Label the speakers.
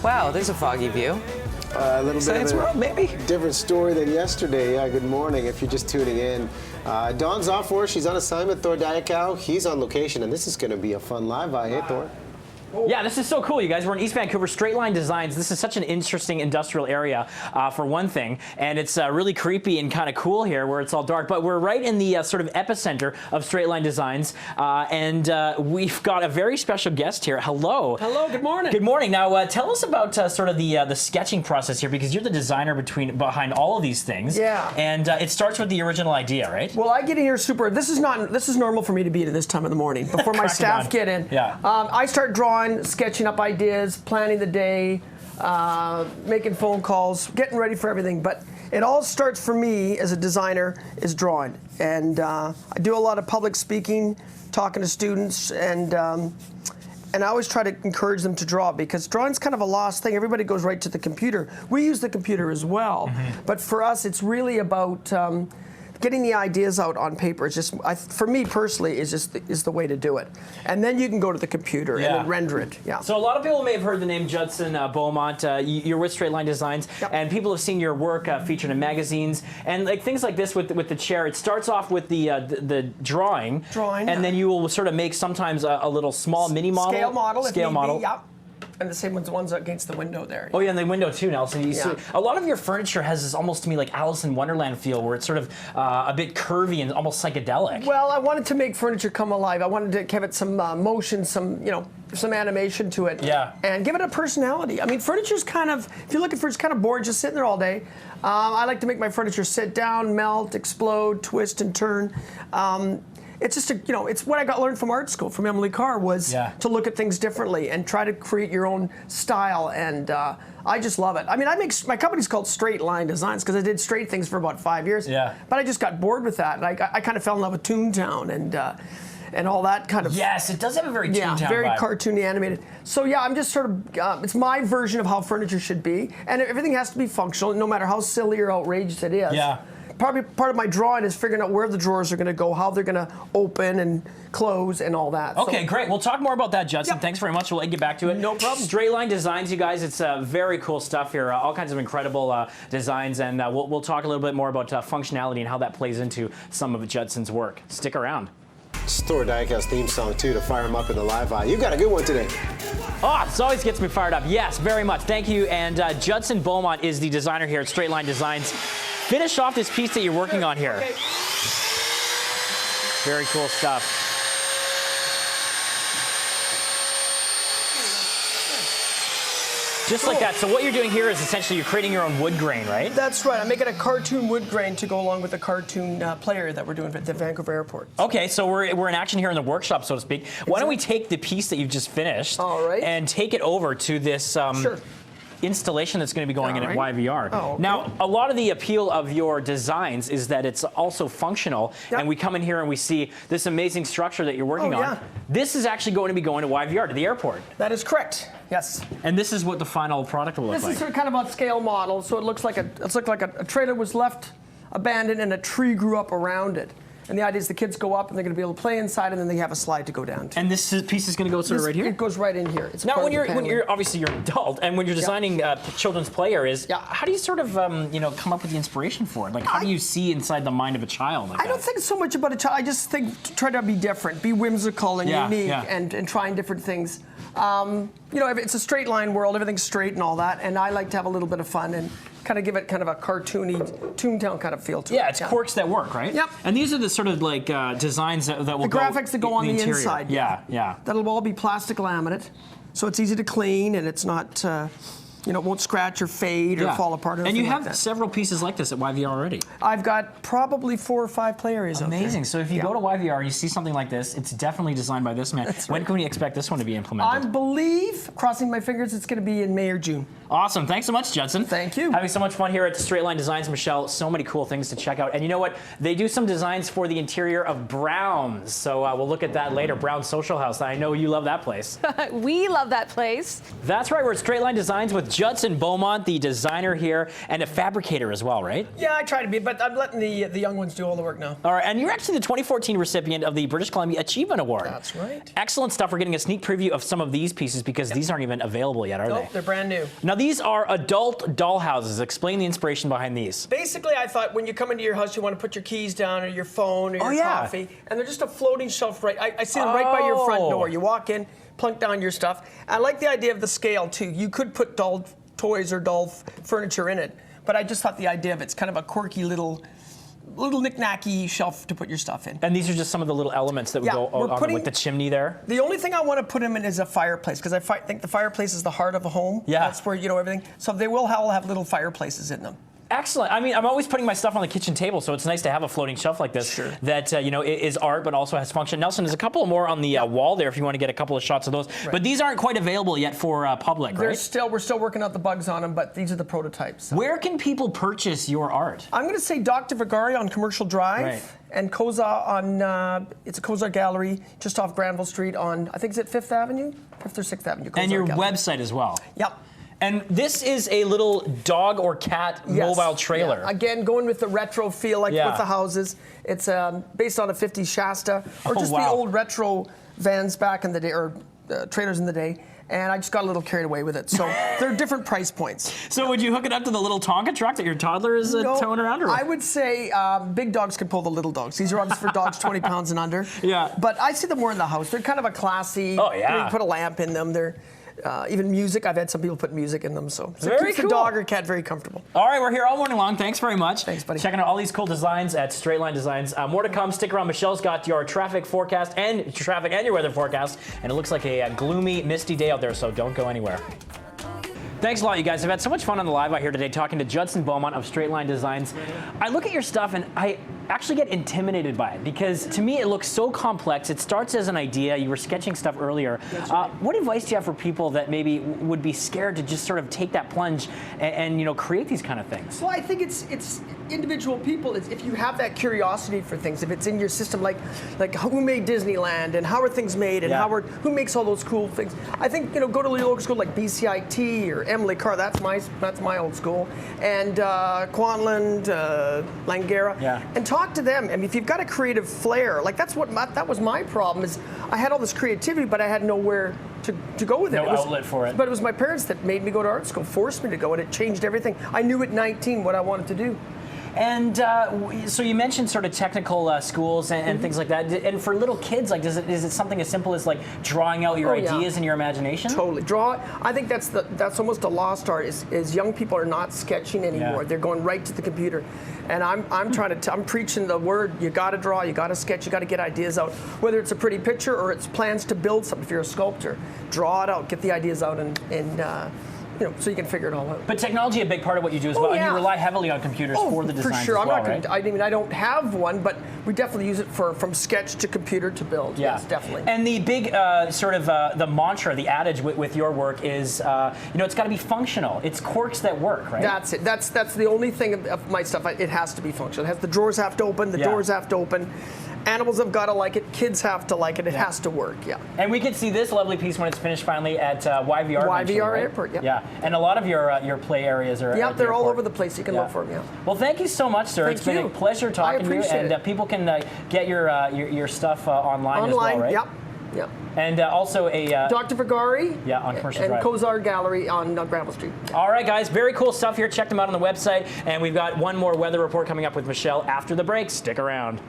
Speaker 1: Wow, there's a foggy view.
Speaker 2: A little bit
Speaker 1: Science
Speaker 2: of a
Speaker 1: world, maybe?
Speaker 2: different story than yesterday. Yeah, good morning if you're just tuning in. Dawn's off for us. She's on assignment. Thor Diakow, he's on location, and this is going to be a fun live. Hey, Thor.
Speaker 3: Yeah, this is so cool, you guys. We're in East Vancouver, Straight Line Designs. This is such an interesting industrial area, for one thing, and it's really creepy and kind of cool here where it's all dark, but we're right in the sort of epicenter of Straight Line Designs, and we've got a very special guest here. Hello.
Speaker 4: Hello, good morning.
Speaker 3: Good morning. Now, tell us about sort of the sketching process here, because you're the designer behind all of these things.
Speaker 4: Yeah.
Speaker 3: And it starts with the original idea, right?
Speaker 4: Well, I get in here this is normal for me to be at this time of the morning, before my staff get in.
Speaker 3: Yeah.
Speaker 4: I start drawing, sketching up ideas, planning the day, making phone calls, getting ready for everything. But it all starts for me as a designer is drawing. And I do a lot of public speaking, talking to students, and I always try to encourage them to draw, because drawing's kind of a lost thing. Everybody goes right to the computer. We use the computer as well, but for us, it's really about getting the ideas out on paper. It's just, for me personally, is the way to do it. And then you can go to the computer and then render it. Yeah.
Speaker 3: So a lot of people may have heard the name Judson Beaumont. You're with Straight Line Designs, and people have seen your work featured in magazines and like things like this with the chair. It starts off with the drawing, and then you will sort of make sometimes a little small mini model,
Speaker 4: scale model. Yep. And the same one's against the window there.
Speaker 3: Oh yeah, and the window too, Nelson. See, a lot of your furniture has this almost to me like Alice in Wonderland feel, where it's sort of a bit curvy and almost psychedelic.
Speaker 4: Well, I wanted to make furniture come alive. I wanted to give it some motion, some animation to it.
Speaker 3: Yeah.
Speaker 4: And give it a personality. I mean, furniture's kind of, if you look at furniture, it's kind of boring just sitting there all day. I like to make my furniture sit down, melt, explode, twist, and turn. It's just it's what I learned from art school from Emily Carr was to look at things differently and try to create your own style, and I just love it. I mean, my company's called Straight Line Designs because I did straight things for about 5 years. Yeah. But I just got bored with that, and I kind of fell in love with Toontown and all that kind of.
Speaker 3: Yes, it does have a very Toontown
Speaker 4: very
Speaker 3: vibe.
Speaker 4: Cartoony, animated. So yeah, I'm just sort of it's my version of how furniture should be, and everything has to be functional, no matter how silly or outrageous it is.
Speaker 3: Yeah.
Speaker 4: Probably part of my drawing is figuring out where the drawers are going to go, how they're going to open and close, and all that.
Speaker 3: Okay, great. We'll talk more about that, Judson. Thanks very much. We'll get back to it.
Speaker 4: No problem.
Speaker 3: Straight Line Designs, you guys. It's very cool stuff here. All kinds of incredible designs, and we'll talk a little bit more about functionality and how that plays into some of Judson's work. Stick around.
Speaker 2: It's Thor Diakow's theme song, too, to fire him up in the live eye. You got a good one today.
Speaker 3: Oh, this always gets me fired up. Yes, very much. Thank you. And Judson Beaumont is the designer here at Straight Line Designs. Finish off this piece that you're working on here.
Speaker 4: Okay.
Speaker 3: Very cool stuff. Just like that. So what you're doing here is essentially you're creating your own wood grain, right?
Speaker 4: That's right. I'm making a cartoon wood grain to go along with the cartoon player that we're doing at the Vancouver Airport.
Speaker 3: Okay, so we're in action here in the workshop, so to speak. Why don't we take the piece that you've just finished and take it over to this installation that's going to be going in at YVR.
Speaker 4: Oh, okay.
Speaker 3: Now, a lot of the appeal of your designs is that it's also functional, and we come in here and we see this amazing structure that you're working on. This is actually going to be going to YVR, to the airport.
Speaker 4: That is correct. Yes.
Speaker 3: And this is what the final product will look like.
Speaker 4: This is kind of a scale model, so it looks like a trailer was left abandoned and a tree grew up around it. And the idea is the kids go up and they're going to be able to play inside, and then they have a slide to go down to.
Speaker 3: And this piece is going to go sort of right here?
Speaker 4: It goes right in here. It's
Speaker 3: now, when you're obviously you're an adult, and when you're designing children's play areas, how do you sort of come up with the inspiration for it? Like, how do you see inside the mind of a child? Like
Speaker 4: I don't think so much about a child. I just think try to be different, be whimsical and unique, and trying different things. It's a straight line world, everything's straight and all that, and I like to have a little bit of fun and kind of give it kind of a cartoony, Toontown kind of feel to it.
Speaker 3: Yeah, it's quirks that work, right?
Speaker 4: Yep.
Speaker 3: And these are the sort of like designs that will go.
Speaker 4: The graphics that go on the inside.
Speaker 3: Yeah.
Speaker 4: That'll all be plastic laminate, so it's easy to clean and it's not. It won't scratch or fade or fall apart.
Speaker 3: And you have several pieces like this at YVR already.
Speaker 4: I've got probably 4 or 5 play areas out there.
Speaker 3: Amazing. So if you go to YVR and you see something like this, it's definitely designed by this man. When can we expect this one to be implemented?
Speaker 4: I believe, crossing my fingers, it's going to be in May or June.
Speaker 3: Awesome. Thanks so much, Judson.
Speaker 4: Thank you.
Speaker 3: Having so much fun here at Straight Line Designs, Michelle. So many cool things to check out. And you know what? They do some designs for the interior of Brown's. So we'll look at that later. Brown's Social House. I know you love that place.
Speaker 5: We love that place.
Speaker 3: That's right. We're at Straight Line Designs with Judson Beaumont, the designer here, and a fabricator as well, right?
Speaker 4: Yeah, I try to be, but I'm letting the young ones do all the work now.
Speaker 3: All right. And you're actually the 2014 recipient of the British Columbia Achievement Award.
Speaker 4: That's right.
Speaker 3: Excellent stuff. We're getting a sneak preview of some of these pieces because these aren't even available yet, are
Speaker 4: Nope,
Speaker 3: they?
Speaker 4: they're brand new.
Speaker 3: Now, these are adult doll houses. Explain the inspiration behind these.
Speaker 4: Basically, I thought when you come into your house, you want to put your keys down or your phone or your coffee, and they're just a floating shelf right. I see them right by your front door. You walk in, plunk down your stuff. I like the idea of the scale too. You could put doll toys or doll furniture in it, but I just thought the idea of it's kind of a quirky little knick-knacky shelf to put your stuff in.
Speaker 3: And these are just some of the little elements that would go on with the chimney there?
Speaker 4: The only thing I want to put them in is a fireplace, because I think the fireplace is the heart of a home.
Speaker 3: Yeah.
Speaker 4: That's where, everything. So they will all have little fireplaces in them.
Speaker 3: Excellent. I mean, I'm always putting my stuff on the kitchen table, so it's nice to have a floating shelf like this that is art but also has function. Nelson, there's a couple more on the wall there if you want to get a couple of shots of those. Right. But these aren't quite available yet for public, right?
Speaker 4: We're still working out the bugs on them, but these are the prototypes. So.
Speaker 3: Where can people purchase your art?
Speaker 4: I'm going to say Dr. Vigari on Commercial Drive. And Koza on, it's a Koza gallery just off Granville Street on, I think it's at 5th Avenue? 5th or 6th Avenue.
Speaker 3: And your website as well.
Speaker 4: Yep.
Speaker 3: And this is a little dog or cat mobile trailer.
Speaker 4: Yeah. Again, going with the retro feel, like with the houses. It's based on a 50s Shasta, or just the old retro vans back in the day, or trailers in the day. And I just got a little carried away with it. So they're different price points.
Speaker 3: So would you hook it up to the little Tonka truck that your toddler is towing around? Or?
Speaker 4: I would say big dogs can pull the little dogs. These are obviously for dogs 20 pounds and under.
Speaker 3: Yeah.
Speaker 4: But I see them more in the house. They're kind of a classy.
Speaker 3: Oh, yeah.
Speaker 4: You can put a lamp in them. They're even music. I've had some people put music in them. So
Speaker 3: very
Speaker 4: it keeps
Speaker 3: cool.
Speaker 4: the dog or cat very comfortable.
Speaker 3: All right, we're here all morning long. Thanks very much.
Speaker 4: Thanks, buddy.
Speaker 3: Checking out all these cool designs at Straight Line Designs. More to come. Stick around. Michelle's got your traffic and your weather forecast. And it looks like a gloomy, misty day out there, so don't go anywhere. Thanks a lot, you guys. I've had so much fun on the live out here today talking to Judson Beaumont of Straight Line Designs. I look at your stuff and I actually get intimidated by it because to me it looks so complex. It starts as an idea. You were sketching stuff earlier. What advice do you have for people that maybe would be scared to just sort of take that plunge and create these kind of things?
Speaker 4: Well, I think it's individual people. If you have that curiosity for things, if it's in your system, like who made Disneyland and how are things made and who makes all those cool things. I think go to your local school like BCIT or Emily Carr. That's my old school, and Quanland, Langara, and talk to them. I mean, if you've got a creative flair, like that was my problem. Is I had all this creativity, but I had nowhere to go with it.
Speaker 3: No outlet for it.
Speaker 4: But it was my parents that made me go to art school, forced me to go, and it changed everything. I knew at 19 what I wanted to do.
Speaker 3: And so you mentioned sort of technical schools and things like that. And for little kids, like, is it something as simple as like drawing out your ideas in your imagination?
Speaker 4: Totally. I think that's almost a lost art. Is young people are not sketching anymore.
Speaker 3: Yeah.
Speaker 4: They're going right to the computer. And I'm preaching the word. You got to draw. You got to sketch. You got to get ideas out. Whether it's a pretty picture or it's plans to build something. If you're a sculptor, draw it out. Get the ideas out and so you can figure it all out.
Speaker 3: But technology a big part of what you do as well, and you rely heavily on computers for the designs
Speaker 4: for sure.
Speaker 3: as well,
Speaker 4: I'm not
Speaker 3: right?
Speaker 4: I don't have one, but we definitely use it from sketch to computer to build.
Speaker 3: Yeah.
Speaker 4: Yes, definitely.
Speaker 3: And the big the mantra, the adage with your work is, it's got to be functional. It's quirks that work, right?
Speaker 4: That's it. That's the only thing of my stuff. It has to be functional. The drawers have to open. The doors have to open. Animals have got to like it. Kids have to like it. It has to work. Yeah.
Speaker 3: And we can see this lovely piece when it's finished finally at YVR.
Speaker 4: YVR Airport. Yeah.
Speaker 3: Yeah. And a lot of your play areas are.
Speaker 4: Yeah,
Speaker 3: at
Speaker 4: they're
Speaker 3: the
Speaker 4: all
Speaker 3: airport.
Speaker 4: over the place. You can look for them. Yeah.
Speaker 3: Well, thank you so much, sir. It's been a pleasure talking to you. And people can get your stuff online as well, right?
Speaker 4: Yep. Yep.
Speaker 3: And also a
Speaker 4: Dr. Vigari.
Speaker 3: Yeah, on Commercial Drive.
Speaker 4: And Kozar Gallery on Granville Street.
Speaker 3: All right, guys. Very cool stuff here. Check them out on the website. And we've got one more weather report coming up with Michelle after the break. Stick around.